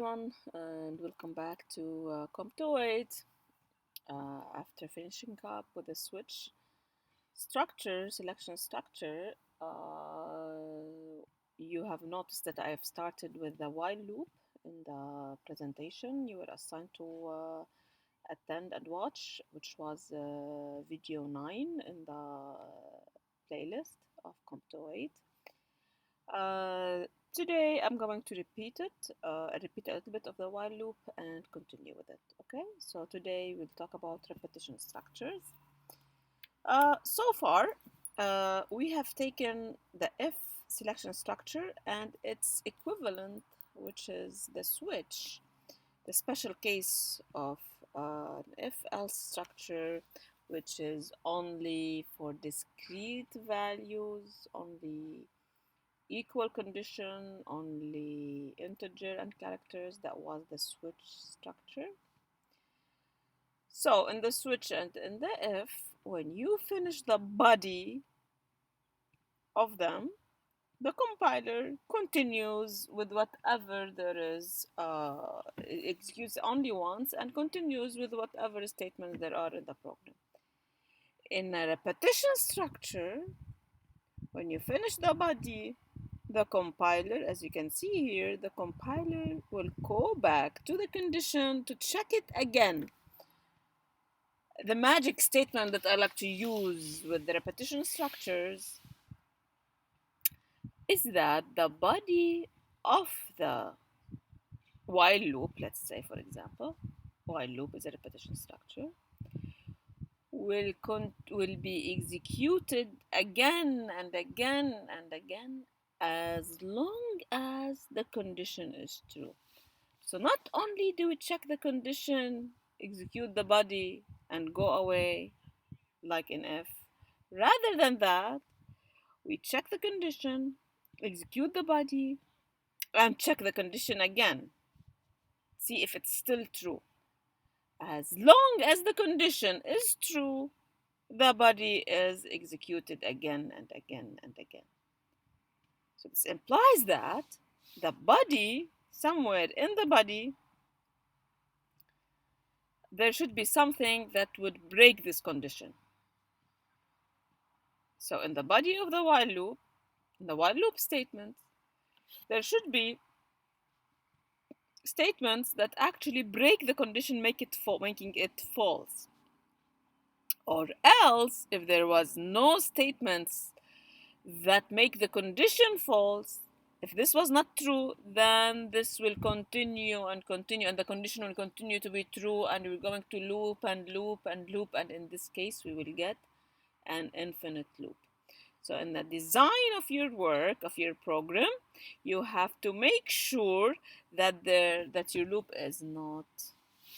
Everyone, and welcome back to COMP28. After finishing up with the switch selection structure, you have noticed that I have started with the while loop in the presentation you were assigned to attend and watch, which was video 9 in the playlist of COMP28. Today I'm going to repeat it, repeat a little bit of the while loop and continue with it. Okay, so today we'll talk about repetition structures. So far, we have taken the if selection structure and its equivalent, which is the switch, the special case of an if-else structure, which is only for discrete values, only equal condition, only integer and characters. That was the switch structure. So in the switch and in the if, when you finish the body of them, the compiler continues with whatever there is, executes only once and continues with whatever statements there are in the program. In a repetition structure, when you finish the body, the compiler, as you can see here, the compiler will go back to the condition to check it again. The magic statement that I like to use with the repetition structures is that the body of the while loop, let's say for example, while loop is a repetition structure, will be executed again and again and again as long as the condition is true. So not only do we check the condition, execute the body, and go away like in if, rather than that, we check the condition, execute the body, and check the condition again. See if it's still true. As long as the condition is true, the body is executed again and again and again. So this implies that the body, somewhere in the body, there should be something that would break this condition. So in the body of the while loop, in the while loop statement, there should be statements that actually break the condition, making it false. Or else, if there was no statements that make the condition false, if this was not true, then this will continue and continue, and the condition will continue to be true, and we're going to loop and loop and loop, and in this case, we will get an infinite loop. So in the design of your work, of your program, you have to make sure that your loop is not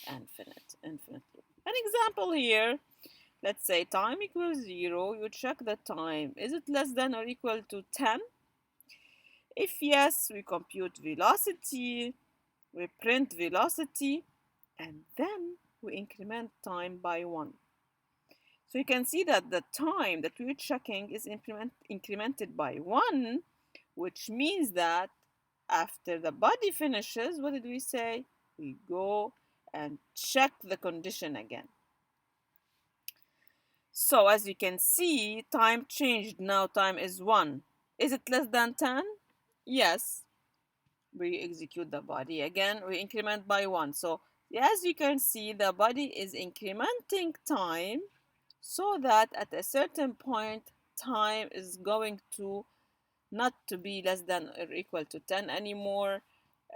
infinite loop. An example here, let's say time equals 0, you check the time. Is it less than or equal to 10? If yes, we compute velocity, we print velocity, and then we increment time by 1. So you can see that the time that we're checking is incremented by 1, which means that after the body finishes, what did we say? We go and check the condition again. So as you can see, time changed. Now time is 1. Is it less than 10? Yes. We execute the body again. We increment by 1. So as you can see, the body is incrementing time so that at a certain point, time is going to not to be less than or equal to 10 anymore,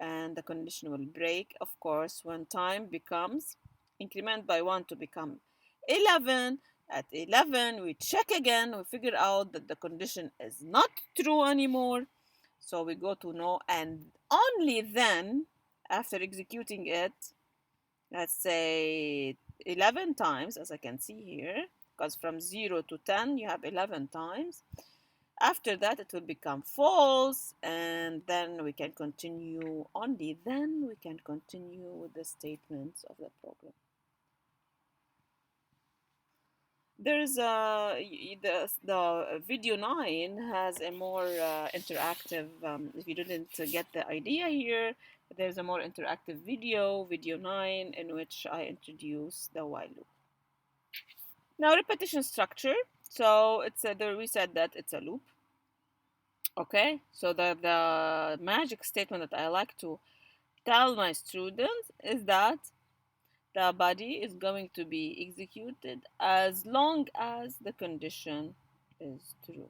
and the condition will break, of course, when time becomes increment by 1 to become 11. At 11, we check again, we figure out that the condition is not true anymore, so we go to no, and only then, after executing it, let's say 11 times, as I can see here, because from 0 to 10 you have 11 times. After that it will become false, and then we can continue, only then we can continue with the statements of the program. There's the video 9 has a more interactive, if you didn't get the idea here, there's a more interactive video, video 9, in which I introduce the while loop. Now repetition structure. So we said that it's a loop. Okay, so the magic statement that I like to tell my students is that the body is going to be executed as long as the condition is true.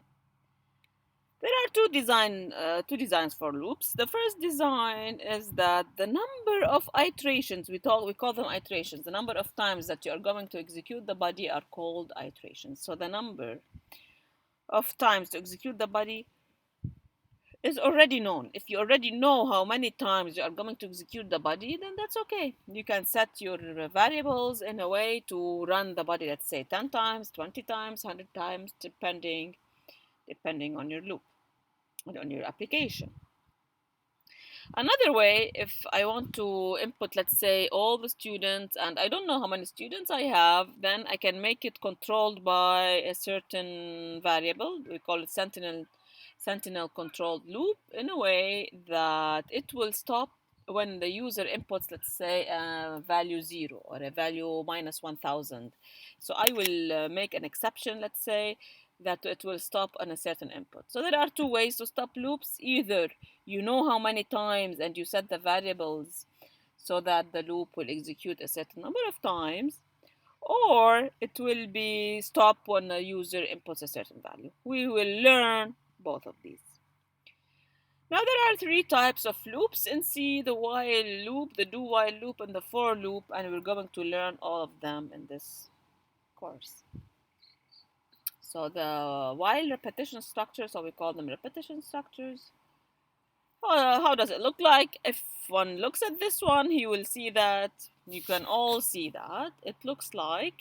There are two designs for loops. The first design is that the number of iterations, we call them iterations, the number of times that you are going to execute the body are called iterations. So the number of times to execute the body is already known. If you already know how many times you are going to execute the body, then that's okay. You can set your variables in a way to run the body, let's say 10 times, 20 times, 100 times, depending on your loop and on your application. Another way, if I want to input, let's say, all the students, and I don't know how many students I have, then I can make it controlled by a certain variable. We call it sentinel controlled loop, in a way that it will stop when the user inputs, let's say, a value 0 or a value minus 1000. So I will make an exception, let's say, that it will stop on a certain input. So there are two ways to stop loops. Either you know how many times and you set the variables so that the loop will execute a certain number of times, or it will be stop when a user inputs a certain value. We will learn both of these. Now there are three types of loops in C: the while loop, the do while loop, and the for loop, and we're going to learn all of them in this course. So the while repetition structure, so we call them repetition structures. How does it look like? If one looks at this one, he will see that, you can all see that, it looks like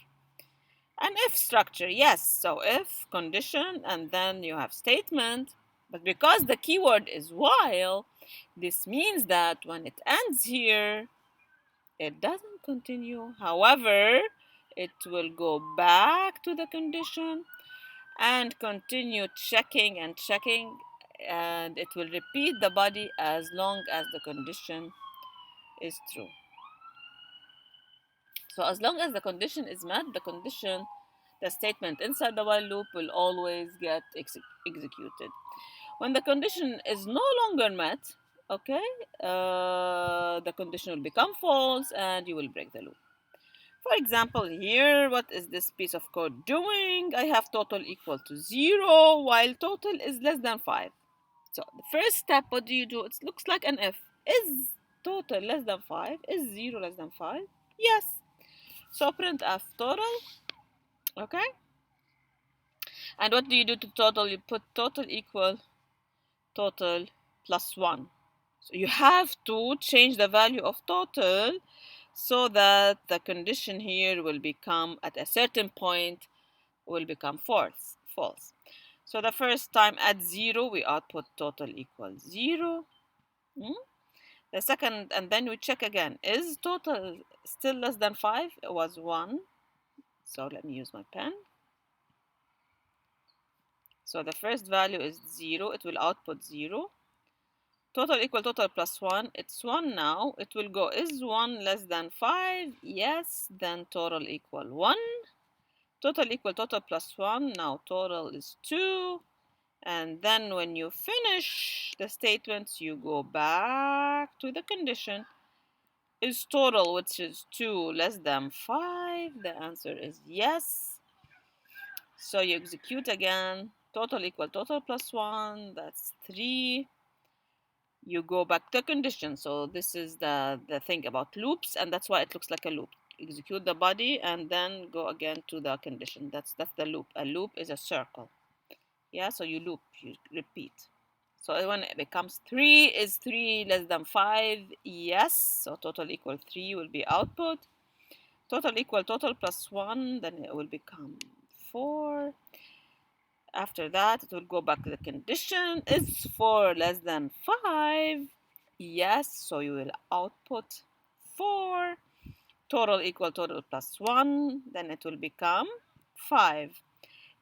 an if structure. Yes, so if, condition, and then you have statement. But because the keyword is while, this means that when it ends here, it doesn't continue. However, it will go back to the condition and continue checking and checking, and it will repeat the body as long as the condition is true. So as long as the condition is met, the statement inside the while loop will always get executed. When the condition is no longer met, okay, the condition will become false and you will break the loop. For example, here, what is this piece of code doing? I have total equal to 0 while total is less than 5. So the first step, what do you do? It looks like an if. Is total less than 5? Is 0 less than 5? Yes. So printf total. Okay. And what do you do to total? You put total equal total plus 1. So you have to change the value of total so that the condition here will become, at a certain point, will become false. So the first time at 0, we output total equals 0. The second, and then we check again, is total still less than 5? It was 1. So let me use my pen. So the first value is 0. It will output 0. Total equal total plus 1. It's 1 now. It will go, is 1 less than 5? Yes. Then total equal 1. Total equal total plus 1. Now total is 2. And then when you finish the statements, you go back to the condition. Is total, which is 2, less than 5? The answer is yes. So you execute again. Total equal total plus 1. That's 3. You go back to condition. So this is the thing about loops, and that's why it looks like a loop. Execute the body and then go again to the condition. That's the loop. A loop is a circle. Yeah, so you loop, you repeat. So when it becomes 3, is 3 less than 5? Yes. So total equal 3 will be output. Total equal total plus 1, then it will become 4. After that, it will go back to the condition. Is 4 less than 5? Yes, so you will output 4. Total equal total plus 1, then it will become 5.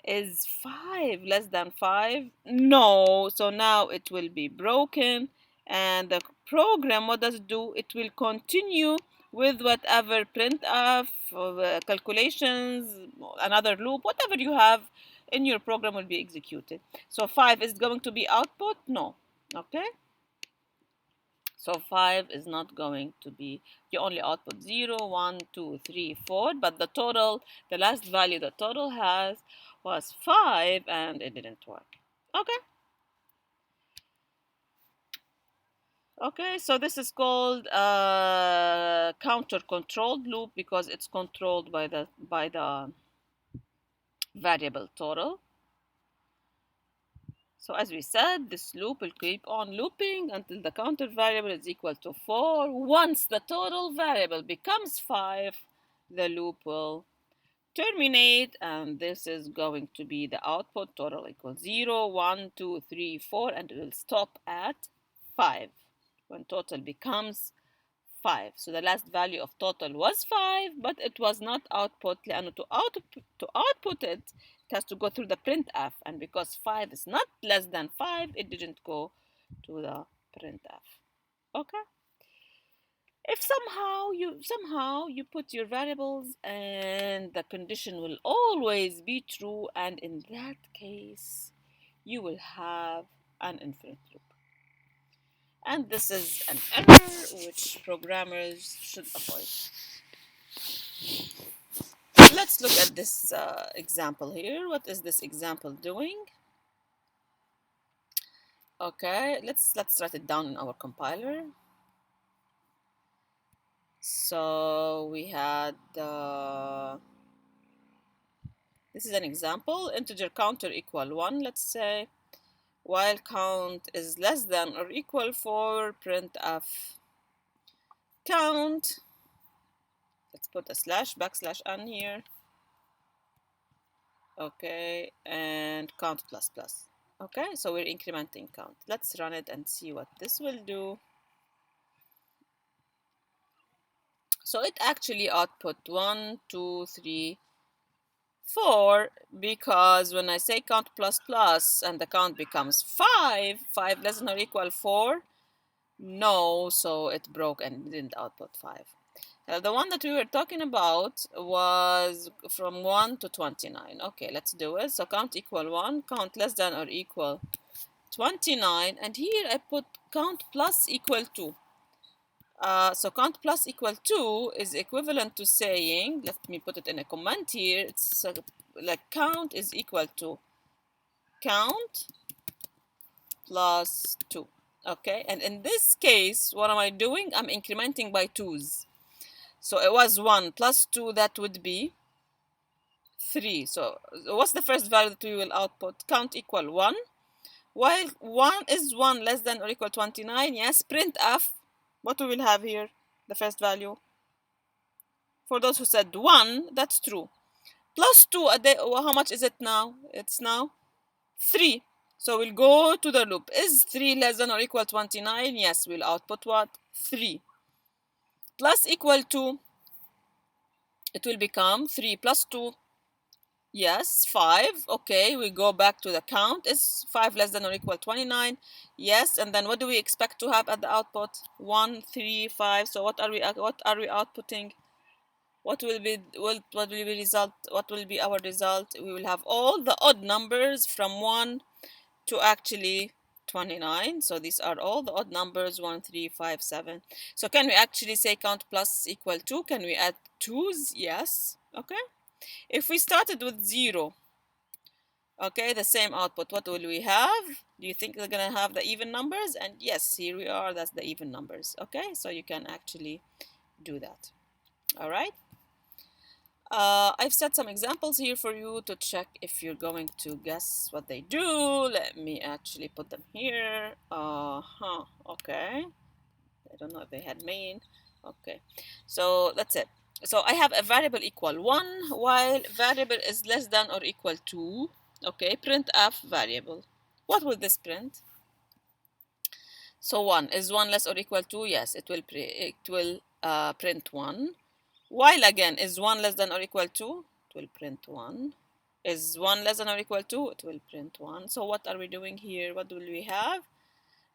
Is 5 less than 5? No, so now it will be broken. And the program, what does it do? It will continue with whatever printf, calculations, another loop, whatever you have in your program will be executed. So 5 is going to be output? No. Okay. So 5 is not going to be, you only output 0, 1, 2, 3, 4, but the total, the last value the total has was 5 and it didn't work. Okay. Okay, so this is called counter controlled loop because it's controlled by the variable total. So as we said, this loop will keep on looping until the counter variable is equal to 4. Once the total variable becomes 5, the loop will terminate, and this is going to be the output total equals 0, 1, 2, 3, 4, and it will stop at 5 when total becomes 5. So the last value of total was 5, but it was not output. To output it, it has to go through the printf, and because 5 is not less than 5, it didn't go to the printf. Okay. If somehow you put your variables and the condition will always be true, and in that case you will have an infinite loop. And this is an error which programmers should avoid. Let's look at this example here. What is this example doing? Okay, let's write it down in our compiler. So we had this is an example, integer counter equal 1, let's say, while count is less than or equal 4, printf count. Let's put a /n here. Okay, and count plus plus. Okay, so we're incrementing count. Let's run it and see what this will do. So it actually output 1, 2, 3, 4, because when I say count plus plus and the count becomes 5, 5 less than or equal 4, no, so it broke and didn't output 5. The one that we were talking about was from 1 to 29. Okay, let's do it. So count equal 1, count less than or equal 29, and here I put count plus equal 2. So count plus equal 2 is equivalent to saying, let me put it in a comment here, it's like count is equal to count plus 2. Okay, and in this case, what am I doing? I'm incrementing by 2's. So it was 1 plus 2, that would be 3. So what's the first value that we will output? Count equal 1. While 1 is 1 less than or equal 29, yes, printf, what we will have here? The first value. For those who said 1, that's true. Plus 2, how much is it now? It's now 3. So we'll go to the loop. Is 3 less than or equal 29? Yes, we'll output what? 3. Plus equal to, it will become 3 plus 2. Yes, 5. Okay, we go back to the count. Is 5 less than or equal 29? Yes, and then what do we expect to have at the output? 1, 3, 5. So what are we outputting? What will be our result? We will have all the odd numbers from 1 to actually 29. So these are all the odd numbers, 1, 3, 5, 7. So can we actually say count plus equal 2? Can we add 2's? Yes. Okay. If we started with 0, okay, the same output, what will we have? Do you think they're going to have the even numbers? And yes, here we are. That's the even numbers. Okay, so you can actually do that. All right. I've set some examples here for you to check if you're going to guess what they do. Let me actually put them here. Okay. I don't know if they had main. Okay, so that's it. So I have a variable equal 1 while variable is less than or equal to. Okay, printf variable. What will this print? So 1 is 1 less or equal to? Yes, it will print 1. While again is 1 less than or equal to? It will print 1. Is 1 less than or equal to? It will print 1. So what are we doing here? What will we have?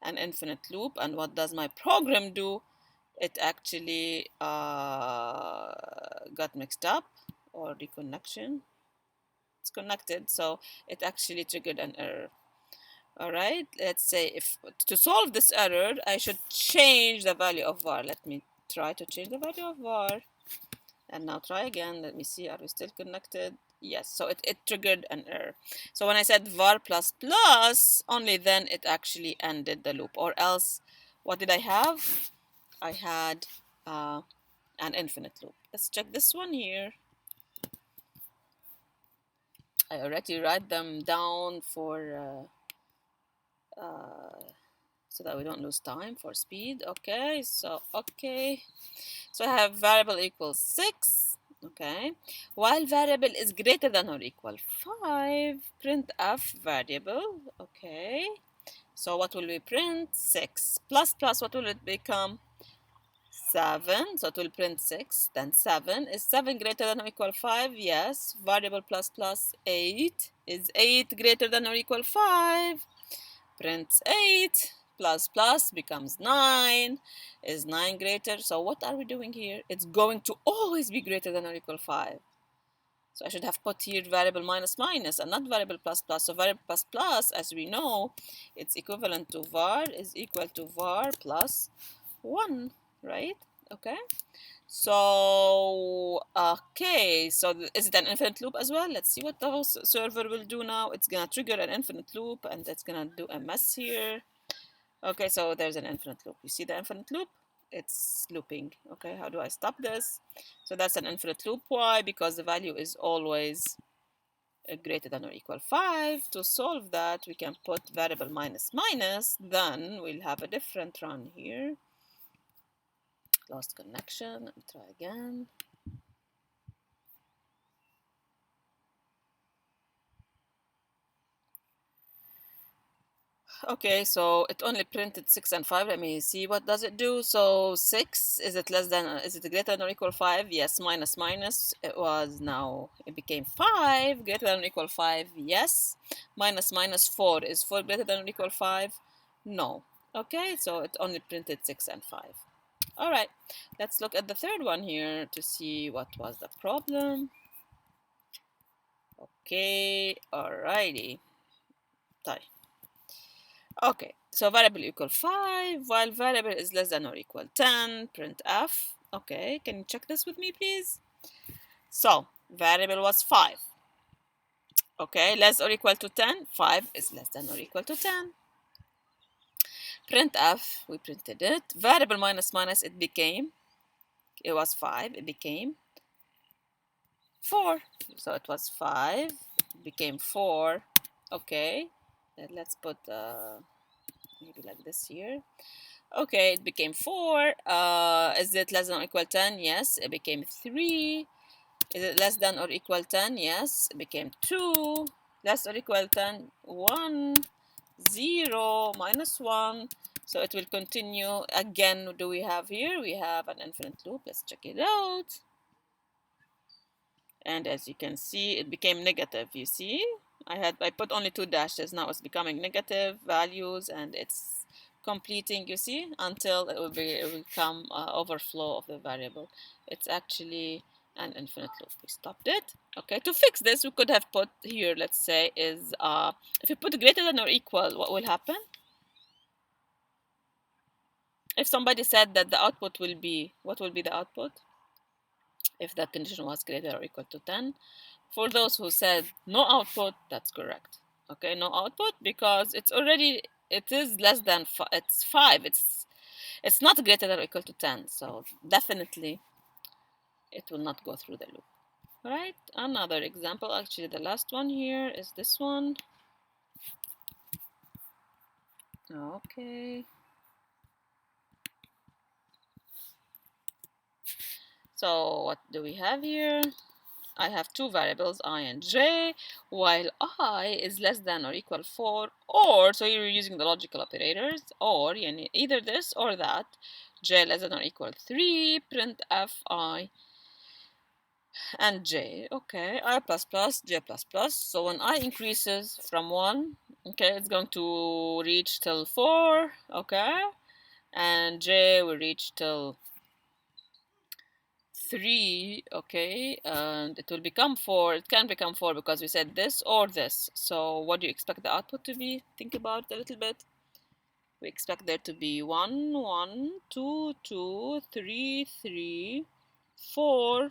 an infinite loop. And what does my program do? It actually got mixed up, or reconnection. It's connected, so it actually triggered an error. All right, let's say if to solve this error, I should change the value of var. Let me try to change the value of var. And now try again. Let me see, are we still connected? Yes, so it triggered an error. So when I said var plus plus, only then it actually ended the loop. Or else, what did I have? I had an infinite loop. Let's check this one here. I already write them down for so that we don't lose time for speed. Okay, so so I have variable equals 6. Okay, while variable is greater than or equal 5, print f variable. Okay, so what will we print? 6 plus plus, what will it become? 7. So it will print 6. Then 7. Is 7 greater than or equal 5? Yes. Variable plus plus 8. Is 8 greater than or equal 5? Prints 8. Plus plus becomes 9. Is 9 greater? So what are we doing here? It's going to always be greater than or equal 5. So I should have put here variable minus minus and not variable plus plus. So variable plus plus, as we know, it's equivalent to var is equal to var plus 1, right? Okay. So, okay, so is it an infinite loop as well? Let's see what the server will do now. It's gonna trigger an infinite loop and it's gonna do a mess here. Okay, so there's an infinite loop. You see the infinite loop? It's looping. Okay, how do I stop this? So that's an infinite loop. Why? Because the value is always greater than or equal 5. To solve that, we can put variable minus minus. Then we'll have a different run here. Lost connection. Let me try again. Okay, so it only printed 6 and 5. Let me see what does it do. So 6, is it less than, is it greater than or equal 5? Yes. Minus minus, it became 5. Greater than or equal 5? Yes. Minus minus 4, is 4 greater than or equal 5? No. Okay, so it only printed 6 and 5. All right, let's look at the third one here to see what was the problem. Okay, alrighty. Okay, so variable equal 5, while variable is less than or equal 10, print f. Okay, can you check this with me, please? So, variable was 5. Okay, less or equal to 10, 5 is less than or equal to 10. Print f, we printed it. Variable minus minus, it was 5, it became 4. So it was 5, it became 4. Okay, let's put maybe like this here. Okay, it became 4. Is it less than or equal 10? Yes, it became 3. Is it less than or equal 10? Yes, it became 2. Less or equal 10? 1, 0, minus 1. So it will continue. Again, what do we have here? We have an infinite loop. Let's check it out. And as you can see, it became negative. You see, I put only 2 dashes. Now it's becoming negative values, and it's completing, you see, until it will become overflow of the variable. It's actually an infinite loop. We stopped it. Okay, to fix this, we could have put here, let's say, is if you put greater than or equal, what will happen? If somebody said that the output will be, what will be the output? If the condition was greater or equal to 10. For those who said no output, that's correct. Okay, no output because it is less than it's 5. It's not greater than or equal to 10. So definitely it will not go through the loop. All right, another example, actually the last one here is this one. Okay. So what do we have here? I have two variables, I and j, while I is less than or equal 4, or, so you're using the logical operators, or either this or that, j less than or equal 3, print fi and j. Okay, I plus plus, j plus plus. So when I increases from 1, okay, it's going to reach till 4, okay, and j will reach till 3, okay, and it will become 4. It can become 4 because we said this or this. So what do you expect the output to be? Think about it a little bit. We expect there to be 1, 1, 2, 2, 3, 3, 4,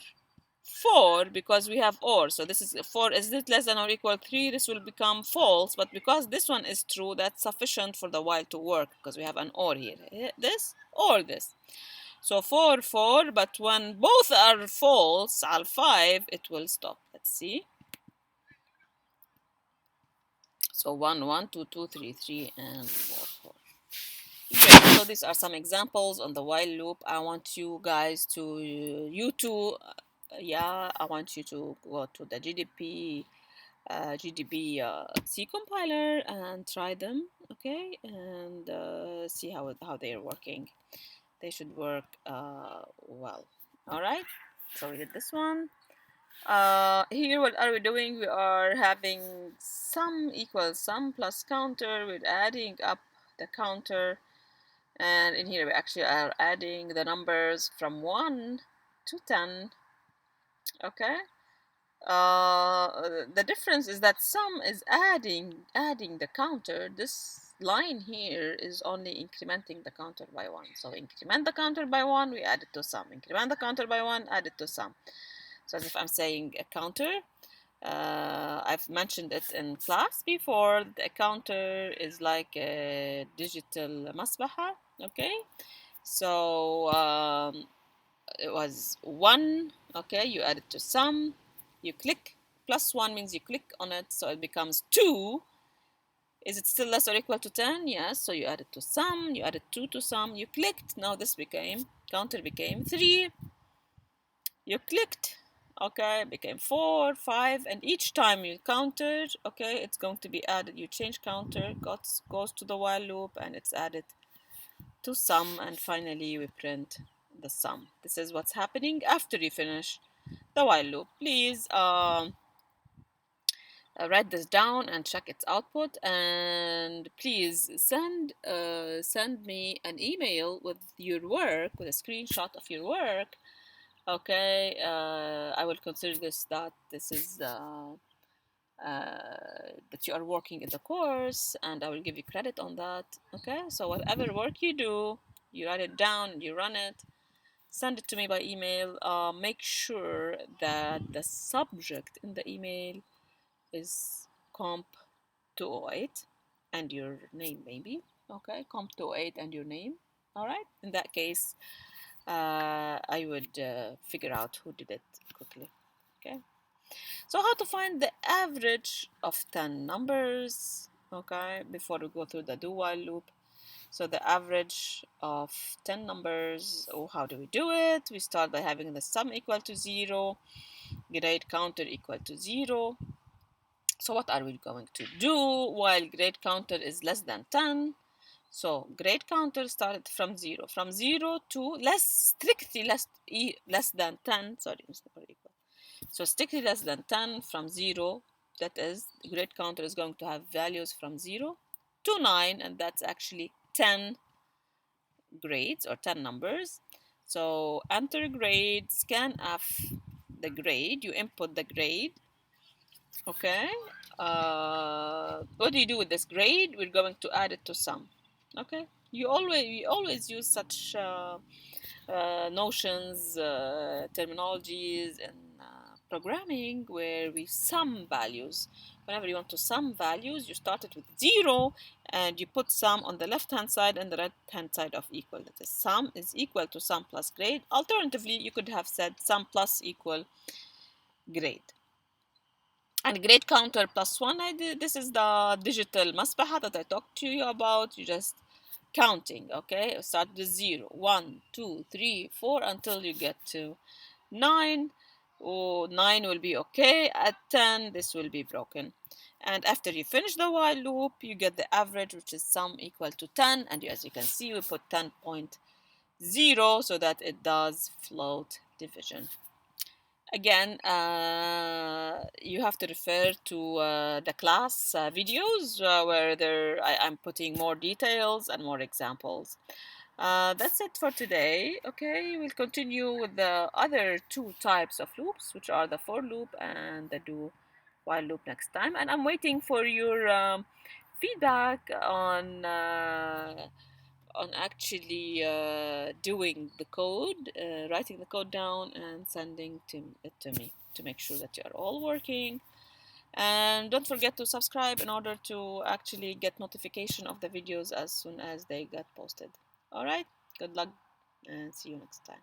4, because we have OR. So this is 4. Is it less than or equal 3? This will become false. But because this one is true, that's sufficient for the while to work because we have an OR here. This or this. So 4, 4. But when both are false, al 5, it will stop. Let's see. So 1, 1, 2, 2, 3, 3, and 4, 4. Great. So these are some examples on the while loop. I want you guys to, I want you to go to the GDB C compiler and try them, okay, and see how they're working. They should work well. All right. So we did this one. Here, what are we doing? We are having sum equals sum plus counter. We're adding up the counter. And in here we actually are adding the numbers from 1 to 10. Okay. The difference is that sum is adding the counter. This line here is only incrementing the counter by 1. So increment the counter by 1, we add it to sum. Increment the counter by 1, add it to sum. So as if I'm saying a counter. I've mentioned it in class before. The counter is like a digital masbaha. Okay, so it was 1. Okay, you add it to sum, you click, plus 1 means you click on it, so it becomes 2. Is it still less or equal to 10? Yes, so you add it to sum, you added 2 to sum, you clicked, now this counter became 3, you clicked, okay, it became 4, 5, and each time you counted, okay, it's going to be added. You change counter, goes to the while loop, and it's added to sum, and finally we print the sum. This is what's happening after you finish the while loop. Please write this down and check its output, and please send me an email with your work, with a screenshot of your work. Okay, I will consider that this is that you are working in the course, and I will give you credit on that. Okay, so whatever work you do, you write it down and you run it, send it to me by email. Make sure that the subject in the email is comp 208 and your name, maybe. Okay, comp 208 and your name. All right, in that case I would figure out who did it quickly. Okay, so how to find the average of 10 numbers, okay, before we go through the do while loop. So the average of 10 numbers, how do we do it? We start by having the sum equal to 0, grade counter equal to 0. So what are we going to do while grade counter is less than 10? So grade counter started from 0. From 0 to strictly less than 10. Sorry, equal. So strictly less than 10 from 0. That is, the grade counter is going to have values from 0 to 9, and that's actually 10 grades or 10 numbers. So enter grade, scan F, the grade. You input the grade. Okay. What do you do with this grade? We're going to add it to sum. Okay. We always use such notions, terminologies in programming where we sum values. Whenever you want to sum values, you start it with 0 and you put sum on the left hand side and the right hand side of equal. That is, sum is equal to sum plus grade. Alternatively, you could have said sum plus equal grade. And grade counter plus 1, this is the digital masbaha that I talked to you about. You just counting, okay? Start with 0, 1, 2, 3, 4 until you get to 9. 9 will be okay. At 10, this will be broken. And after you finish the while loop, you get the average, which is sum equal to 10. And as you can see, we put 10.0 so that it does float division. Again, you have to refer to the class videos where I'm putting more details and more examples. That's it for today. Okay, we'll continue with the other two types of loops, which are the for loop and the do while loop next time. And I'm waiting for your feedback on actually doing the code, writing the code down and sending it to me to make sure that you are all working. And don't forget to subscribe in order to actually get notification of the videos as soon as they get posted. All right, good luck and see you next time.